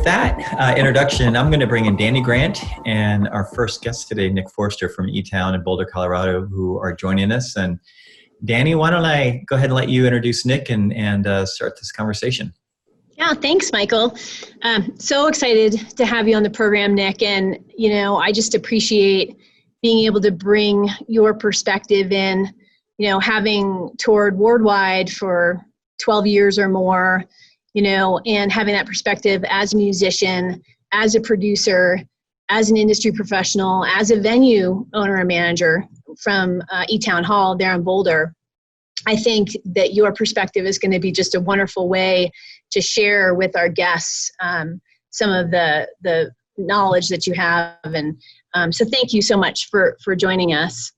that introduction, I'm going to bring in Dani Grant and our first guest today, Nick Forster from eTown in Boulder, Colorado, who are joining us. And Dani, why don't I go ahead and let you introduce Nick and start this conversation? Yeah, thanks, Michael. So excited to have you on the program, Nick. And, you know, I just appreciate being able to bring your perspective in, you know, having toured worldwide for 12 years or more, you know, and having that perspective as a musician, as a producer, as an industry professional, as a venue owner and manager from eTown Hall there in Boulder. I think that your perspective is going to be just a wonderful way to share with our guests some of the knowledge that you have. And so thank you so much for joining us.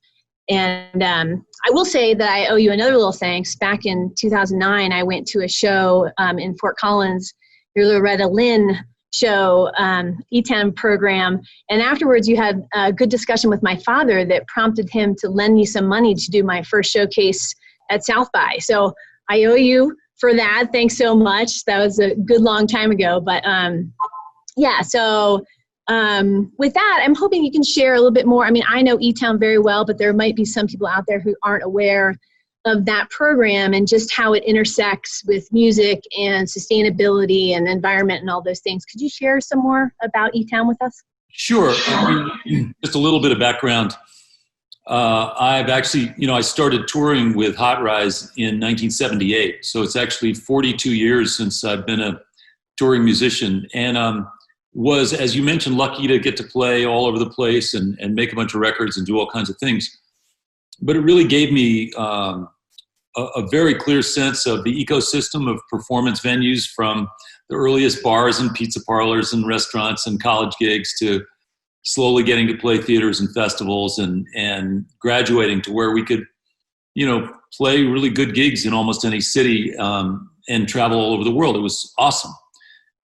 And I will say that I owe you another little thanks. Back in 2009, I went to a show in Fort Collins, your Loretta Lynn show, eTown program. And afterwards, you had a good discussion with my father that prompted him to lend me some money to do my first showcase at South by. So I owe you for that. Thanks so much. That was a good long time ago. But yeah, so with that, I'm hoping you can share a little bit more. I mean, I know eTown very well, but there might be some people out there who aren't aware of that program and just how it intersects with music and sustainability and environment and all those things. Could you share some more about eTown with us? Sure. Just a little bit of background. I've actually, I started touring with Rize in 1978. So it's actually 42 years since I've been a touring musician, and was, as you mentioned, lucky to get to play all over the place and make a bunch of records and do all kinds of things. But it really gave me a very clear sense of the ecosystem of performance venues, from the earliest bars and pizza parlors and restaurants and college gigs to slowly getting to play theaters and festivals and graduating to where we could, play really good gigs in almost any city and travel all over the world. It was awesome.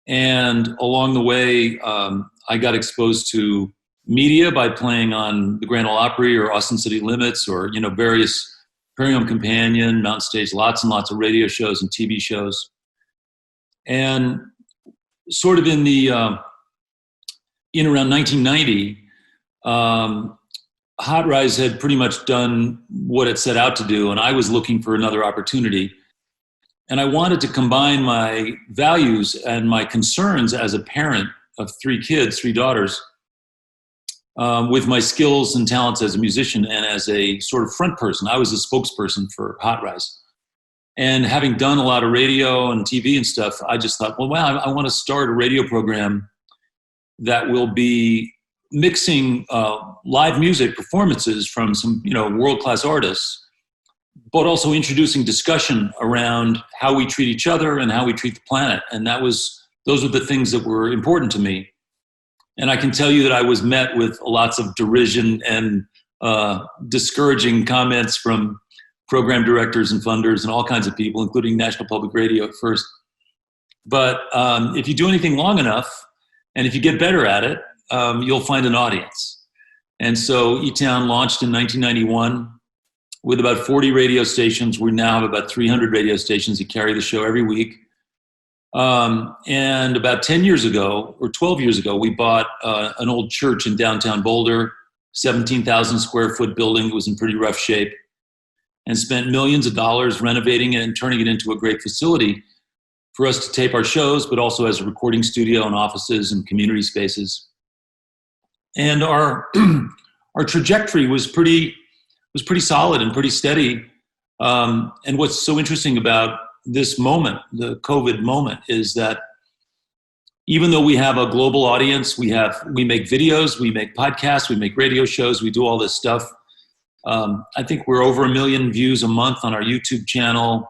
And along the way, I got exposed to media by playing on the Grand Ole Opry or Austin City Limits or, various Imperium Companion, Mountain Stage, lots and lots of radio shows and TV shows. And sort of in around 1990, Rize had pretty much done what it set out to do, and I was looking for another opportunity. And I wanted to combine my values and my concerns as a parent of 3 kids, 3 daughters, with my skills and talents as a musician and as a sort of front person. I was a spokesperson for Rize. And having done a lot of radio and TV and stuff, I just thought, well, wow, I want to start a radio program that will be mixing live music performances from some, world-class artists, but also introducing discussion around how we treat each other and how we treat the planet. And those were the things that were important to me. And I can tell you that I was met with lots of derision and discouraging comments from program directors and funders and all kinds of people, including National Public Radio at first. But if you do anything long enough, and if you get better at it, you'll find an audience. And so eTown launched in 1991 with about 40 radio stations. We now have about 300 radio stations that carry the show every week. And about 10 years ago, or 12 years ago, we bought an old church in downtown Boulder, 17,000 square foot building. It was in pretty rough shape, and spent millions of dollars renovating it and turning it into a great facility for us to tape our shows, but also as a recording studio and offices and community spaces. And our trajectory was pretty solid and pretty steady. And what's so interesting about this moment, the COVID moment, is that even though we have a global audience, we make videos, we make podcasts, we make radio shows, we do all this stuff. I think we're over 1 million views a month on our YouTube channel.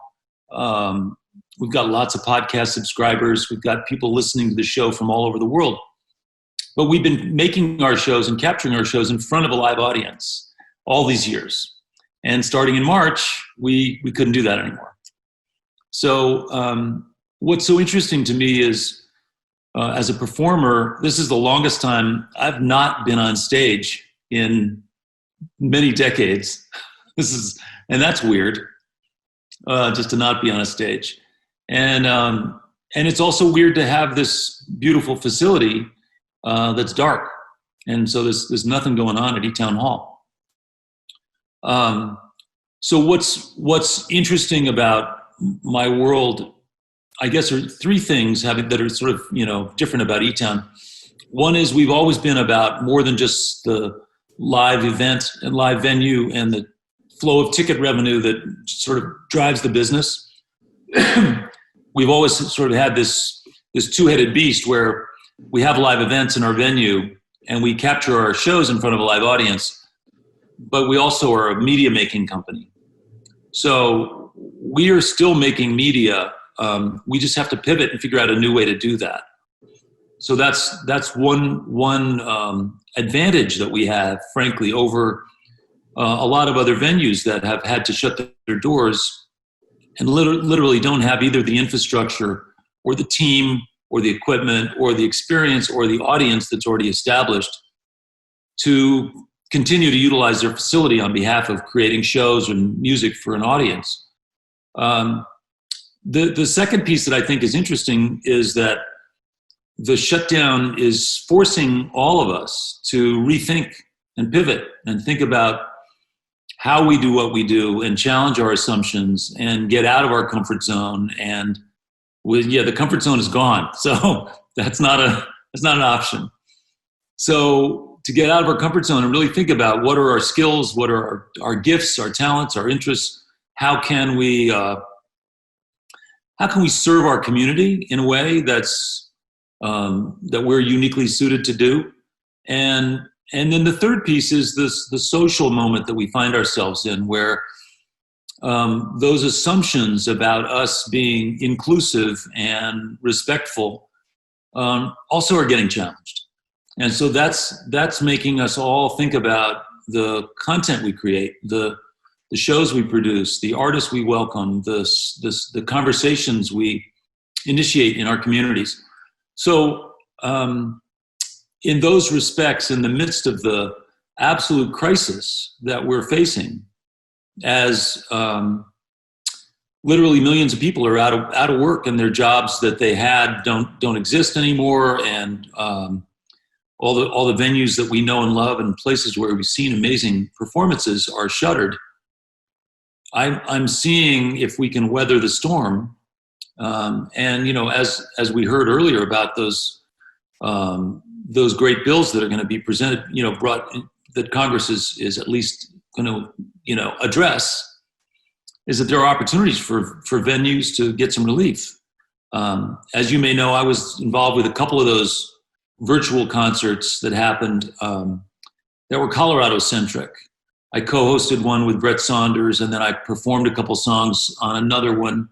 We've got lots of podcast subscribers. We've got people listening to the show from all over the world. But we've been making our shows and capturing our shows in front of a live audience all these years. And starting in March, we couldn't do that anymore. So what's so interesting to me is, as a performer, this is the longest time I've not been on stage in many decades. And that's weird, just to not be on a stage. And And it's also weird to have this beautiful facility that's dark. And so there's nothing going on at eTown Hall. So what's interesting about my world, I guess, are three things that are sort of, different about eTown. One is we've always been about more than just the live event and live venue and the flow of ticket revenue that sort of drives the business. We've always sort of had this two-headed beast where we have live events in our venue and we capture our shows in front of a live audience, but we also are a media making company. So we are still making media. We just have to pivot and figure out a new way to do that. So that's one advantage that we have, frankly, over a lot of other venues that have had to shut their doors and literally don't have either the infrastructure or the team or the equipment or the experience or the audience that's already established to continue to utilize their facility on behalf of creating shows and music for an audience. The second piece that I think is interesting is that the shutdown is forcing all of us to rethink and pivot and think about how we do what we do and challenge our assumptions and get out of our comfort zone. And the comfort zone is gone. So that's not an option. So to get out of our comfort zone and really think about what are our skills, what are our gifts, our talents, our interests, how can we serve our community in a way that's that we're uniquely suited to do. And then the third piece is the social moment that we find ourselves in, where those assumptions about us being inclusive and respectful also are getting challenged. And so that's making us all think about the content we create, the shows we produce, the artists we welcome, the conversations we initiate in our communities. So in those respects, in the midst of the absolute crisis that we're facing, as literally millions of people are out of work and their jobs that they had don't exist anymore, and all the venues that we know and love and places where we've seen amazing performances are shuttered. I'm seeing if we can weather the storm, and as we heard earlier about those great bills that are going to be presented, that Congress is at least going to, address, is that there are opportunities for venues to get some relief. As you may know, I was involved with a couple of those virtual concerts that happened that were Colorado-centric. I co-hosted one with Brett Saunders, and then I performed a couple songs on another one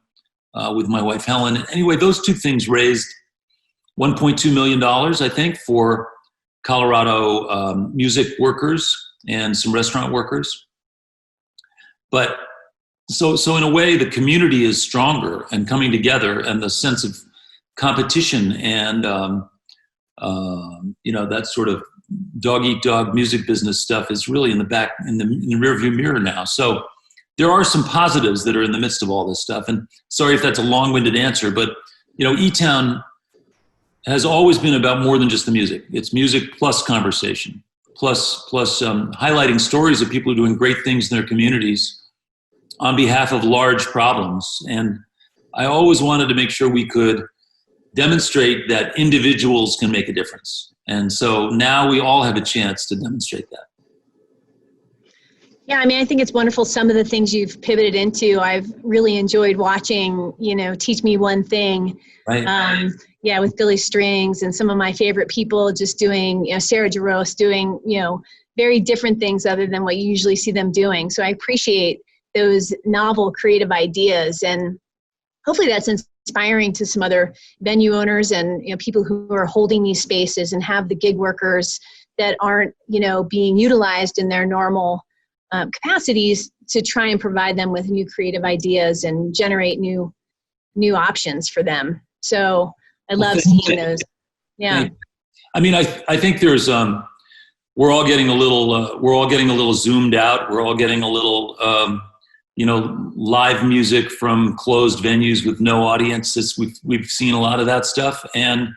with my wife, Helen. Anyway, those two things raised $1.2 million, I think, for Colorado music workers and some restaurant workers. But so in a way, the community is stronger and coming together, and the sense of competition and that sort of dog eat dog music business stuff is really in the rearview mirror now. So there are some positives that are in the midst of all this stuff. And sorry if that's a long-winded answer, but eTown has always been about more than just the music. It's music plus conversation, plus highlighting stories of people who are doing great things in their communities on behalf of large problems. And I always wanted to make sure we could demonstrate that individuals can make a difference. And so now we all have a chance to demonstrate that. Yeah, I think it's wonderful. Some of the things you've pivoted into, I've really enjoyed watching, Teach Me One Thing. Right. With Billy Strings and some of my favorite people just doing, Sarah Jarosz doing, very different things other than what you usually see them doing. So I appreciate those novel creative ideas, and hopefully that's inspiring to some other venue owners and people who are holding these spaces and have the gig workers that aren't, being utilized in their normal capacities, to try and provide them with new creative ideas and generate new options for them. So I love seeing those. Yeah. I think there's we're all getting a little zoomed out. We're all getting a little live music from closed venues with no audience. We've seen a lot of that stuff, and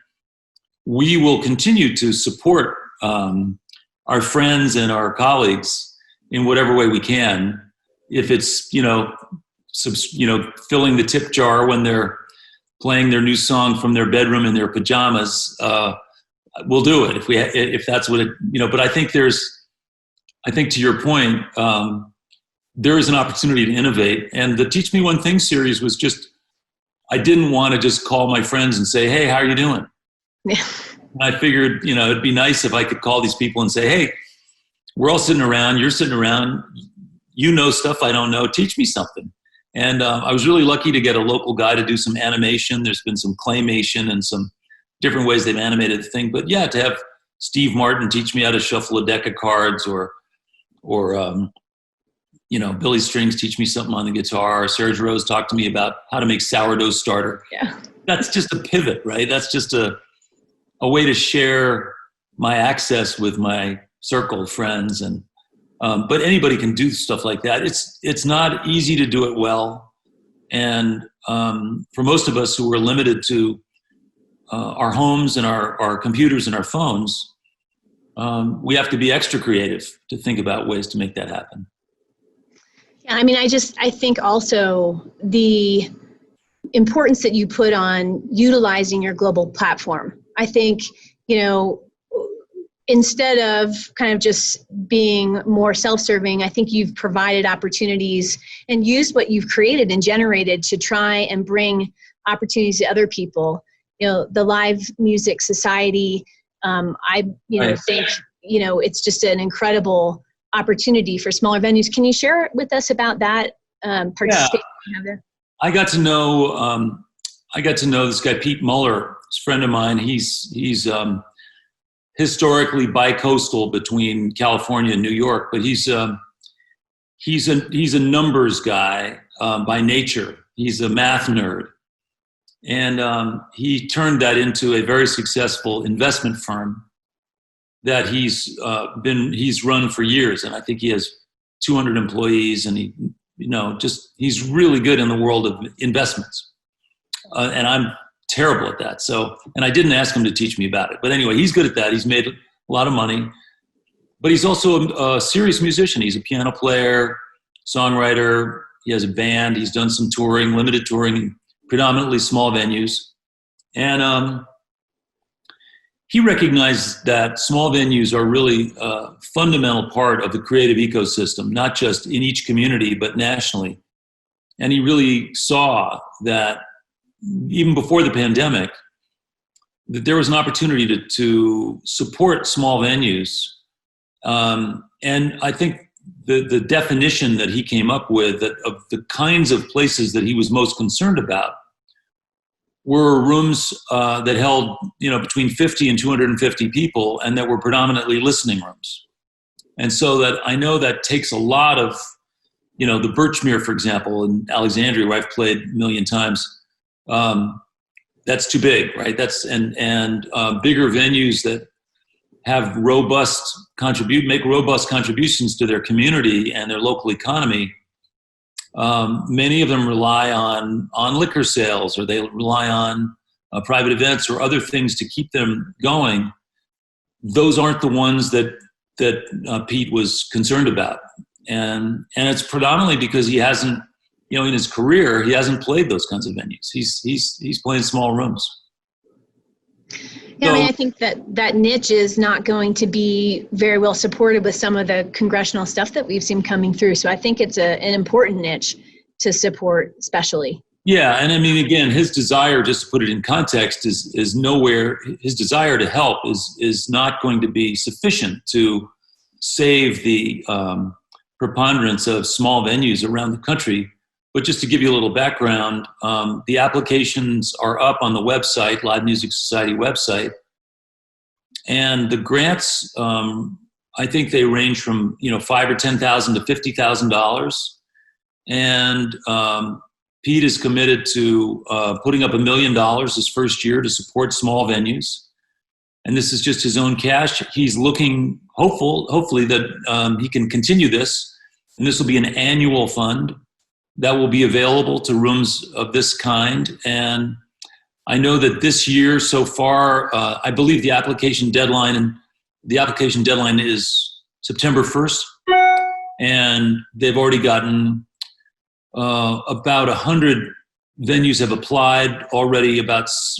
we will continue to support our friends and our colleagues in whatever way we can. If it's filling the tip jar when they're playing their new song from their bedroom in their pajamas, we'll do it if that's what it. But I think to your point, there is an opportunity to innovate. And the Teach Me One Thing series was just, I didn't want to just call my friends and say, hey, how are you doing? Yeah. I figured, it'd be nice if I could call these people and say, hey, we're all sitting around, you're sitting around, stuff I don't know, teach me something. And I was really lucky to get a local guy to do some animation. There's been some claymation and some different ways they've animated the thing. But yeah, to have Steve Martin teach me how to shuffle a deck of cards, or Billy Strings teach me something on the guitar. Serge Rose talked to me about how to make sourdough starter. Yeah. That's just a pivot, right? That's just a way to share my access with my circle of friends. And but anybody can do stuff like that. It's not easy to do it well. And for most of us who are limited to our homes and our computers and our phones, we have to be extra creative to think about ways to make that happen. Yeah, I think also the importance that you put on utilizing your global platform. I think, instead of kind of just being more self-serving, I think you've provided opportunities and used what you've created and generated to try and bring opportunities to other people. The Live Music Society, I think, it's just an incredible opportunity for smaller venues. Can you share with us about that participation you have there? I got to know this guy, Pete Muller, a friend of mine. He's historically bi-coastal between California and New York, but he's a numbers guy by nature. He's a math nerd, and he turned that into a very successful investment firm that he's run for years, and I think he has 200 employees, and he's really good in the world of investments, and I'm terrible at that. So, and I didn't ask him to teach me about it, but anyway, he's good at that. He's made a lot of money, but he's also a serious musician. He's a piano player, songwriter. He has a band. He's done some touring, limited touring, predominantly small venues, and he recognized that small venues are really a fundamental part of the creative ecosystem, not just in each community, but nationally. And he really saw that even before the pandemic, that there was an opportunity to support small venues. And I think the definition that he came up with of the kinds of places that he was most concerned about were rooms that held, between 50 and 250 people, and that were predominantly listening rooms. And so that I know that takes a lot of, the Birchmere, for example, in Alexandria, where I've played a million times, that's too big, right? And bigger venues that have make robust contributions to their community and their local economy. Many of them rely on liquor sales, or they rely on private events or other things to keep them going. Those aren't the ones that Pete was concerned about, and it's predominantly because he hasn't, in his career, he hasn't played those kinds of venues. He's playing small rooms. Yeah, I think that niche is not going to be very well supported with some of the congressional stuff that we've seen coming through. So I think it's an important niche to support, especially. Yeah, and again, his desire, just to put it in context, is nowhere. His desire to help is not going to be sufficient to save the preponderance of small venues around the country. But just to give you a little background, the applications are up on the website, Live Music Society website. And the grants, I think they range from, $5,000 or $10,000 to $50,000. And Pete is committed to putting up $1 million his first year to support small venues. And this is just his own cash. He's looking hopefully that he can continue this. And this will be an annual fund. that will be available to rooms of this kind. And I know that this year so far, I believe the application deadline is September 1st. And they've already gotten about 100 venues have applied already.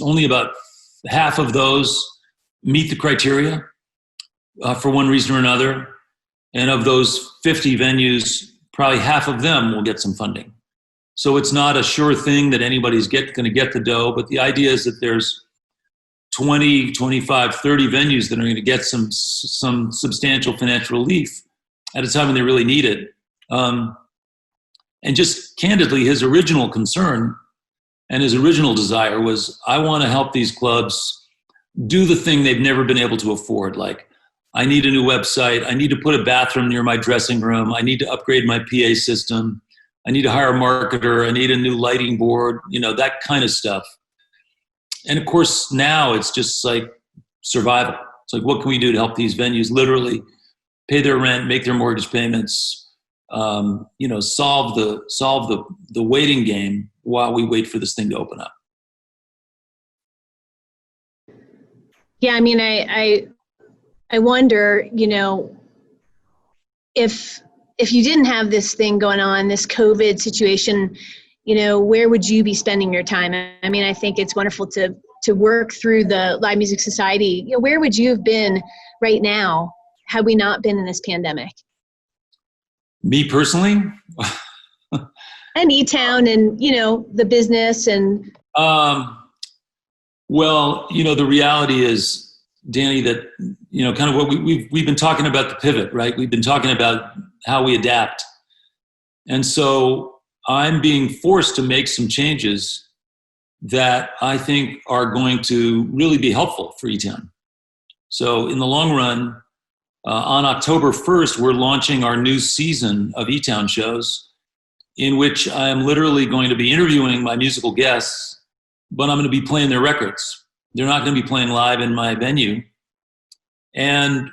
Only about half of those meet the criteria for one reason or another. And of those 50 venues, probably half of them will get some funding. So it's not a sure thing that anybody's going to get the dough, but the idea is that there's 20, 25, 30 venues that are going to get some substantial financial relief at a time when they really need it. And just candidly, his original concern and his original desire was, I want to help these clubs do the thing they've never been able to afford. Like, I need a new website. I need to put a bathroom near my dressing room. I need to upgrade my PA system. I need to hire a marketer. I need a new lighting board, that kind of stuff. And of course, now it's just like survival. It's like, what can we do to help these venues literally pay their rent, make their mortgage payments, solve the waiting game while we wait for this thing to open up. Yeah, I mean, I wonder, if you didn't have this thing going on, this COVID situation, where would you be spending your time? I mean, I think it's wonderful to work through the Live Music Society. Where would you have been right now had we not been in this pandemic? Me personally? And eTown and, the business and... Well, the reality is, Dani, that, kind of what we've been talking about the pivot, right? We've been talking about how we adapt. And so I'm being forced to make some changes that I think are going to really be helpful for eTown. So in the long run, on October 1st, we're launching our new season of eTown shows, in which I am literally going to be interviewing my musical guests, but I'm going to be playing their records. They're not going to be playing live in my venue. And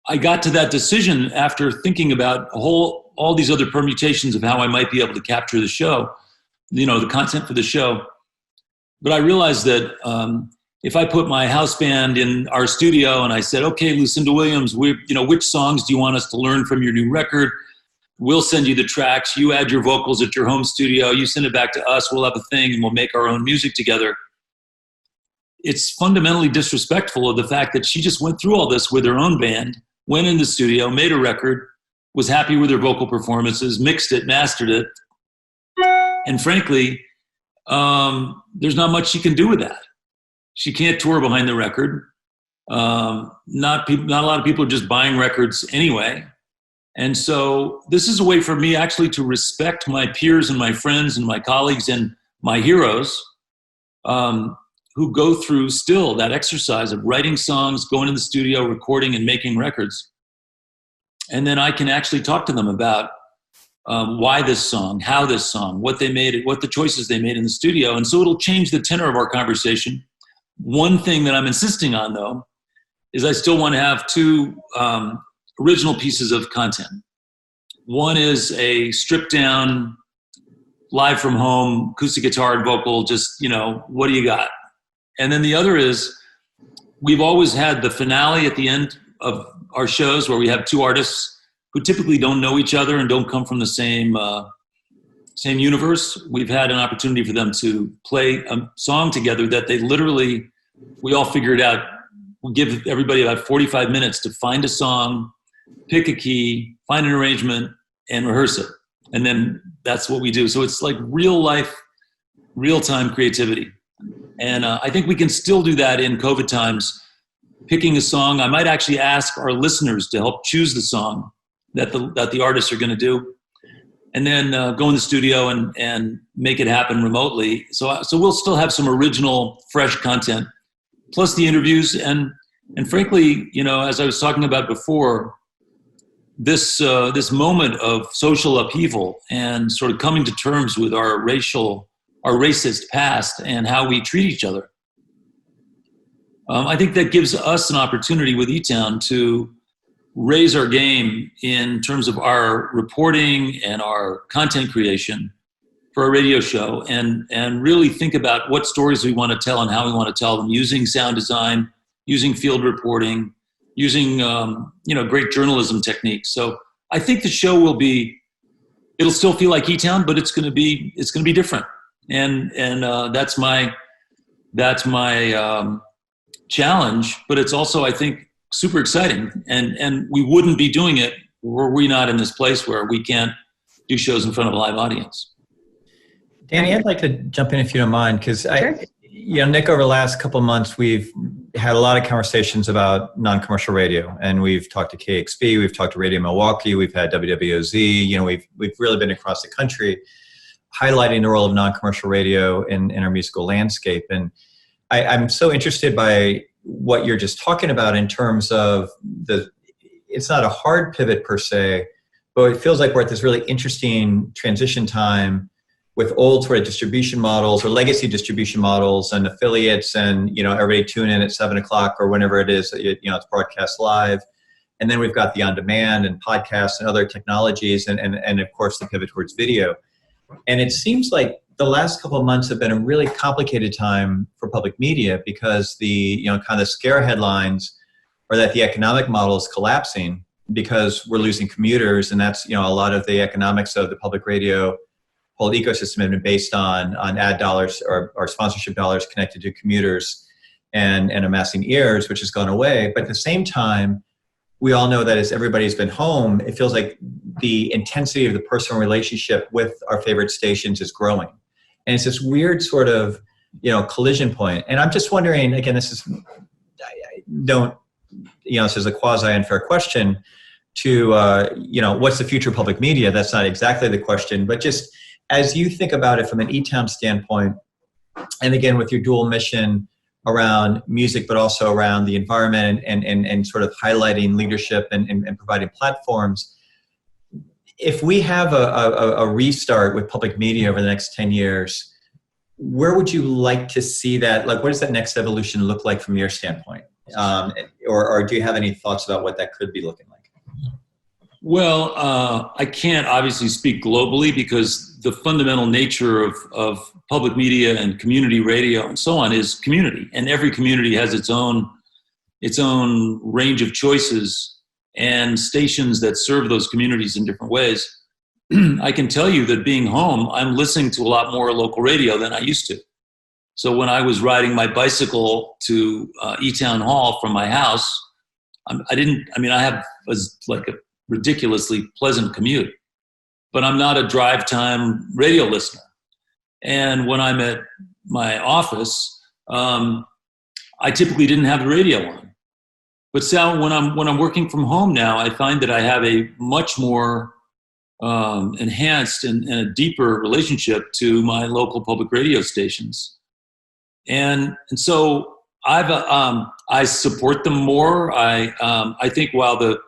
I got to that decision after thinking about all these other permutations of how I might be able to capture the show, the content for the show. But I realized that if I put my house band in our studio and I said, okay, Lucinda Williams, which songs do you want us to learn from your new record? We'll send you the tracks. You add your vocals at your home studio. You send it back to us. We'll have a thing and we'll make our own music together. It's fundamentally disrespectful of the fact that she just went through all this with her own band, went in the studio, made a record, was happy with her vocal performances, mixed it, mastered it. And frankly, there's not much she can do with that. She can't tour behind the record. Not a lot of people are just buying records anyway. And so this is a way for me actually to respect my peers and my friends and my colleagues and my heroes who go through still that exercise of writing songs, going in the studio, recording and making records. And then I can actually talk to them about why this song, how this song, what they made, what the choices they made in the studio. And so it'll change the tenor of our conversation. One thing that I'm insisting on, though, is I still want to have two original pieces of content. One is a stripped down, live from home, acoustic guitar and vocal, just, what do you got? And then the other is, we've always had the finale at the end of our shows where we have two artists who typically don't know each other and don't come from the same universe. We've had an opportunity for them to play a song together that they literally, we all figured out, we'll give everybody about 45 minutes to find a song, pick a key, find an arrangement, and rehearse it. And then that's what we do. So it's like real life, real-time creativity. And I think we can still do that in COVID times. Picking a song, I might actually ask our listeners to help choose the song that the artists are going to do, and then go in the studio and make it happen remotely. So we'll still have some original, fresh content, plus the interviews. And frankly, as I was talking about before, this moment of social upheaval and sort of coming to terms with our racist past and how we treat each other. I think that gives us an opportunity with eTown to raise our game in terms of our reporting and our content creation for a radio show, and really think about what stories we want to tell and how we want to tell them, using sound design, using field reporting, using great journalism techniques. So I think the show it'll still feel like eTown, but it's going to be different, and that's my challenge. But it's also, I think, super exciting, and we wouldn't be doing it were we not in this place where we can't do shows in front of a live audience. Dani, I'd like to jump in if you don't mind, because Sure. Nick, over the last couple of months, we've had a lot of conversations about non-commercial radio, and we've talked to KXP, we've talked to Radio Milwaukee, we've had WWOZ. We've really been across the country highlighting the role of non-commercial radio in our musical landscape. And I'm so interested by what you're just talking about in terms of it's not a hard pivot per se, but it feels like we're at this really interesting transition time with old sort of distribution models or legacy distribution models and affiliates, and everybody tune in at 7:00 or whenever it is, it's broadcast live. And then we've got the on-demand and podcasts and other technologies, and of course the pivot towards video. And it seems like the last couple of months have been a really complicated time for public media, because the kind of scare headlines are that the economic model is collapsing because we're losing commuters, and that's a lot of the economics of the public radio whole ecosystem has been based on ad dollars or sponsorship dollars connected to commuters and amassing ears, which has gone away. But at the same time, we all know that as everybody's been home, it feels like the intensity of the personal relationship with our favorite stations is growing. And it's this weird sort of, collision point. And I'm just wondering, again, this is a quasi-unfair question to, what's the future of public media? That's not exactly the question, but just as you think about it from an eTown standpoint, and again, with your dual mission around music, but also around the environment and sort of highlighting leadership and providing platforms, if we have a restart with public media over the next 10 years, where would you like to see that? Like, what does that next evolution look like from your standpoint? Or do you have any thoughts about what that could be looking like? Well, I can't obviously speak globally, because the fundamental nature of public media and community radio and so on is community, and every community has its own range of choices and stations that serve those communities in different ways. I can tell you that being home, I'm listening to a lot more local radio than I used to. So when I was riding my bicycle to eTown Hall from my house, I have like a ridiculously pleasant commute, but I'm not a drive time radio listener. And when I'm at my office, I typically didn't have the radio on. But so when I'm working from home now, I find that I have a much more enhanced and a deeper relationship to my local public radio stations. And so I support them more. I think while the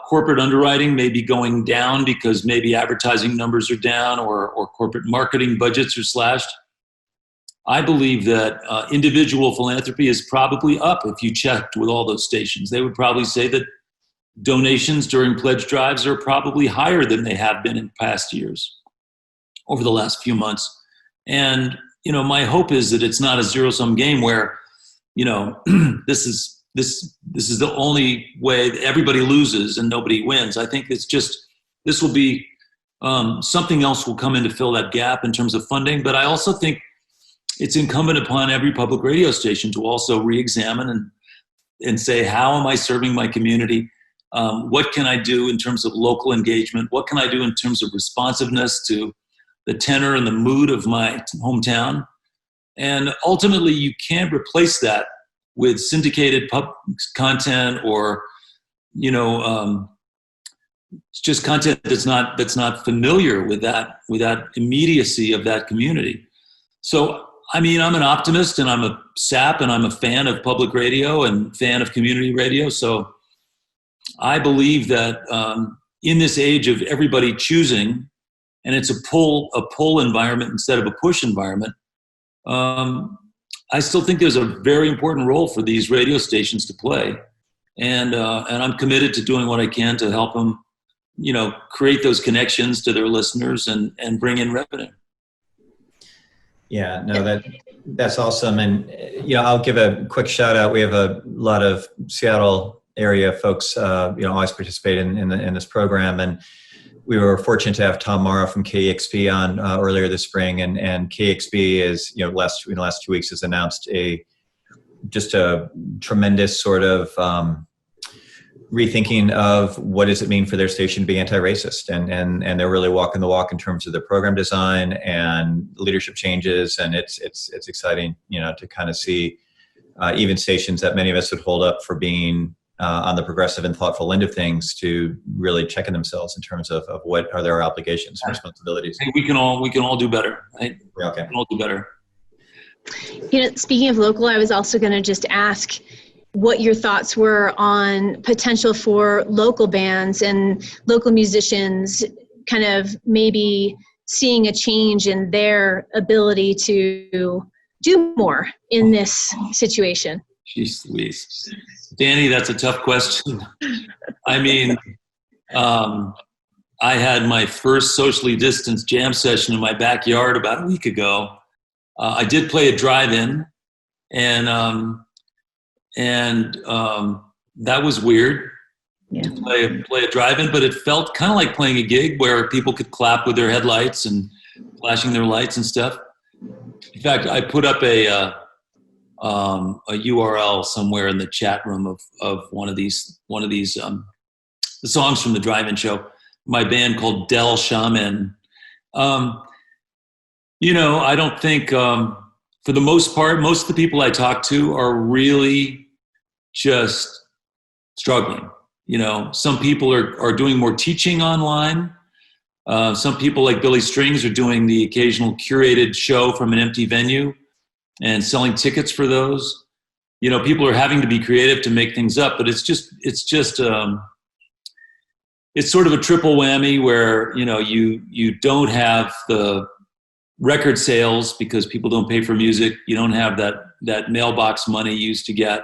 corporate underwriting may be going down because maybe advertising numbers are down or corporate marketing budgets are slashed, I believe that individual philanthropy is probably up. If you checked with all those stations, they would probably say that donations during pledge drives are probably higher than they have been in past years over the last few months. And, my hope is that it's not a zero-sum game where, this is the only way that everybody loses and nobody wins. I think this will be something else will come in to fill that gap in terms of funding. But I also think it's incumbent upon every public radio station to also re-examine and say, how am I serving my community? What can I do in terms of local engagement? What can I do in terms of responsiveness to the tenor and the mood of my hometown? And ultimately, you can't replace that with syndicated content or, just content that's not familiar with that immediacy of that community. So, I'm an optimist, and I'm a sap, and I'm a fan of public radio and fan of community radio. So I believe that in this age of everybody choosing, and it's a pull environment instead of a push environment, I still think there's a very important role for these radio stations to play, and I'm committed to doing what I can to help them create those connections to their listeners and bring in revenue. Yeah, no, that's awesome. And, I'll give a quick shout out. We have a lot of Seattle area folks, always participate in this program. And we were fortunate to have Tom Morrow from KEXP on earlier this spring. And KEXP is, in the last 2 weeks has announced just a tremendous sort of rethinking of what does it mean for their station to be anti-racist, and they're really walking the walk in terms of their program design and leadership changes, and it's exciting, to kind of see even stations that many of us would hold up for being on the progressive and thoughtful end of things to really checking themselves in terms of what are their obligations and responsibilities. I think we can all do better, right? Yeah, okay. We can all do better. Speaking of local, I was also going to just ask what your thoughts were on potential for local bands and local musicians kind of maybe seeing a change in their ability to do more in this situation. Jeez Louise. Dani, that's a tough question. I mean, I had my first socially distanced jam session in my backyard about a week ago. I did play a drive-in, and that was weird to play a drive-in, but it felt kind of like playing a gig where people could clap with their headlights and flashing their lights and stuff. In fact, I put up a URL somewhere in the chat room of one of these the songs from the drive-in show. My band called Shamen. I don't think for the most part, most of the people I talk to are really just struggling. Some people are doing more teaching online. Some people like Billy Strings are doing the occasional curated show from an empty venue and selling tickets for those. People are having to be creative to make things up, but it's sort of a triple whammy where, you don't have the record sales because people don't pay for music. You don't have that mailbox money you used to get.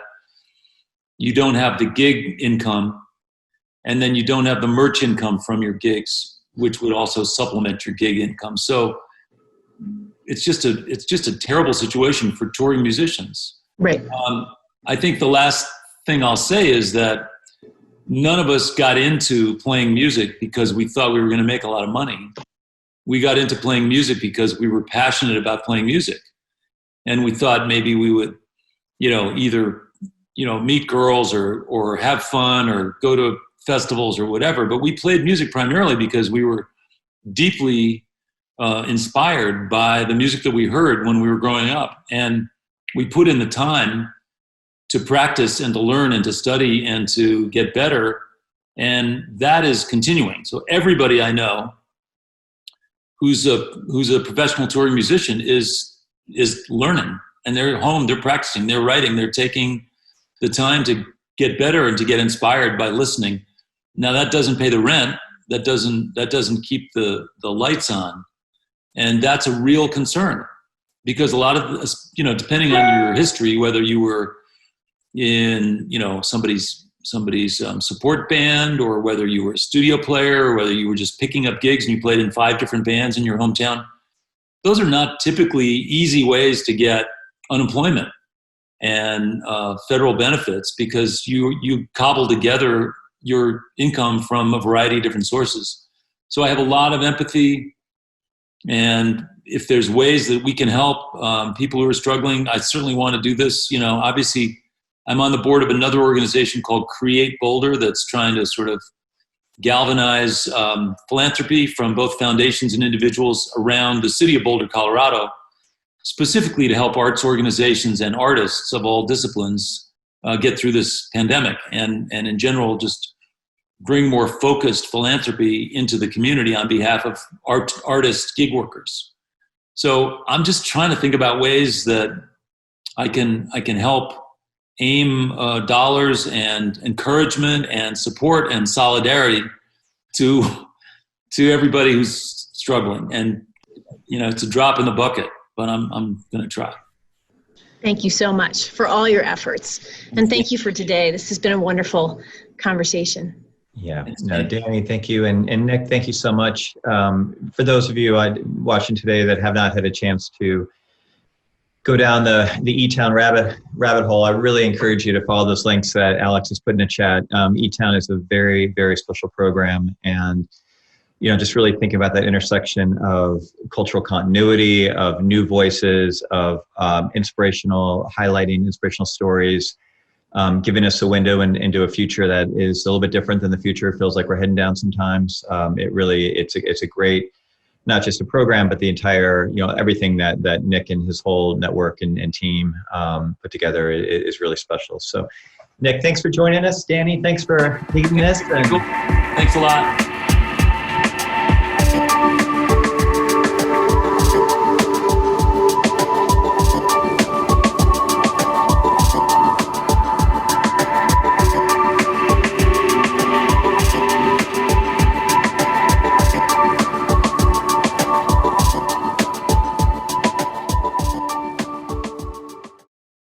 You don't have the gig income, and then you don't have the merch income from your gigs, which would also supplement your gig income. So it's just a terrible situation for touring musicians. Right. I think the last thing I'll say is that none of us got into playing music because we thought we were going to make a lot of money. We got into playing music because we were passionate about playing music. And we thought maybe we would, either, meet girls or have fun or go to festivals or whatever. But we played music primarily because we were deeply inspired by the music that we heard when we were growing up. And we put in the time to practice and to learn and to study and to get better. And that is continuing. So everybody I know who's a professional touring musician is learning, and they're at home, they're practicing, they're writing, they're taking the time to get better and to get inspired by listening. Now that doesn't pay the rent, that doesn't keep the lights on. And that's a real concern, because a lot of, depending on your history, whether you were in, somebody's support band, or whether you were a studio player, or whether you were just picking up gigs and you played in 5 different bands in your hometown, those are not typically easy ways to get unemployment and federal benefits, because you cobble together your income from a variety of different sources. So I have a lot of empathy, and if there's ways that we can help people who are struggling, I certainly want to do this. Obviously I'm on the board of another organization called Create Boulder that's trying to sort of galvanize philanthropy from both foundations and individuals around the city of Boulder, Colorado, specifically to help arts organizations and artists of all disciplines get through this pandemic, and in general just bring more focused philanthropy into the community on behalf of artist gig workers. So I'm just trying to think about ways that I can help aim dollars and encouragement and support and solidarity to everybody who's struggling. And it's a drop in the bucket, but I'm going to try. Thank you so much for all your efforts, and thank you for today. This has been a wonderful conversation. Yeah, Thanks, no, man. Dani, thank you. And Nick, thank you so much. For those of you watching today that have not had a chance to go down the eTown rabbit hole, I really encourage you to follow those links that Alex has put in the chat. eTown is a very, very special program, and just really think about that intersection of cultural continuity, of new voices, of highlighting inspirational stories, giving us a window into a future that is a little bit different than the future it feels like we're heading down sometimes. It's a great, not just a program, but the entire, everything that Nick and his whole network and team put together is really special. So Nick, thanks for joining us. Dani, thanks for leading this. Thanks a lot.